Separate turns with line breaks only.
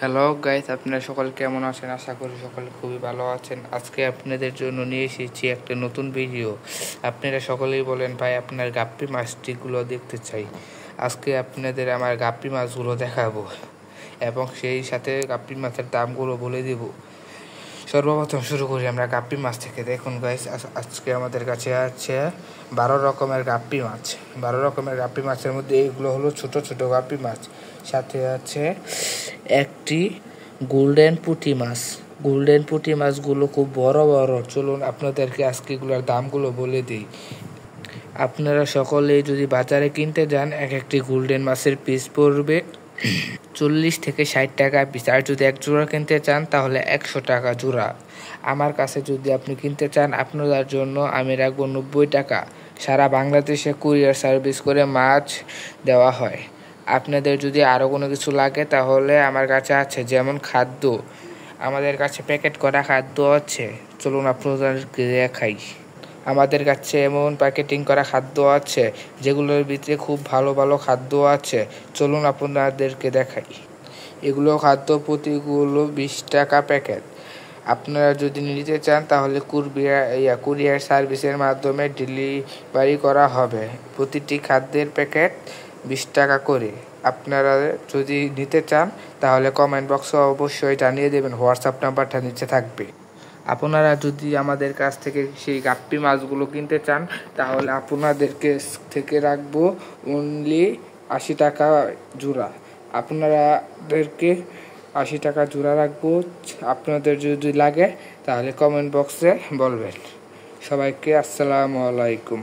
Hello guys, আপনারা সকলে কেমন আছেন? আশা করি সকলে খুবই ভালো আছেন। আজকে আপনাদের জন্য নিয়ে এসেছি একটা নতুন ভিডিও। আপনারা সকলেই বলেন ভাই আপনার গাপ্পি মাছটিগুলো দেখতে চাই। আজকে আপনাদের আমার গাপ্পি মাছগুলো দেখাবো এবং সেই সাথে গাপ্পি মাছের দামগুলো বলে দেব। সর্বপ্রথম শুরু করি আমরা গাপ্পি মাছ থেকে। দেখুন গাইস, আজকে আমাদের কাছে আছে 12 রকমের গাপ্পি মাছ। 12 রকমের গাপ্পি মাছের মধ্যে এইগুলো হলো ছোট ছোট গাপ্পি মাছ। সাথে আছে একটি গোল্ডেন পুঁটি মাছ। গোল্ডেন পুঁটি মাছগুলো খুব বড় বড়। চলুন আপনাদেরকে আজকে এগুলোর দামগুলো বলে দিই। আপনারা সকলেই যদি বাজারে কিনতে যান, একটি গোল্ডেন মাছের পিস পড়বে 40 থেকে 60 টাকা পিস। আর যদি এক জোড়া কিনতে চান তাহলে 100 টাকা জোড়া। আমার কাছে যদি আপনি কিনতে চান, আপনাদের জন্য আমি রাখবো 90 টাকা। সারা বাংলাদেশে কুরিয়ার সার্ভিস করে মাছ দেওয়া হয়। আপনাদের যদি আরও কোনো কিছু লাগে তাহলে আমার কাছে আছে, যেমন খাদ্য। আমাদের কাছে প্যাকেট করা খাদ্য আছে। চলুন আপনাদেরকে দেখাই। আমাদের কাছে এমন প্যাকেটিং করা খাদ্য আছে যেগুলোর ভিতরে খুব ভালো ভালো খাদ্য আছে। চলুন আপনাদেরকে দেখাই। এগুলো খাদ্য প্রতিগুলো 20 টাকা প্যাকেট। আপনারা যদি নিতে চান তাহলে কুরিয়ার সার্ভিসের মাধ্যমে ডেলিভারি করা হবে। প্রতিটি খাদ্যের প্যাকেট 20 টাকা করে। আপনারা যদি নিতে চান তাহলে কমেন্ট বক্সে অবশ্যই জানিয়ে দেবেন। হোয়াটসঅ্যাপ নাম্বারটা নিচে থাকবে। আপনারা যদি আমাদের কাছ থেকে সেই গাপ্পি মাছগুলো কিনতে চান তাহলে আপনাদেরকে থেকে রাখবো অনলি 80 টাকা জোড়া। আপনাদেরকে 80 টাকা জোড়া রাখবো। আপনাদের যদি লাগে তাহলে কমেন্ট বক্সে বলবেন। সবাইকে আসসালামু আলাইকুম।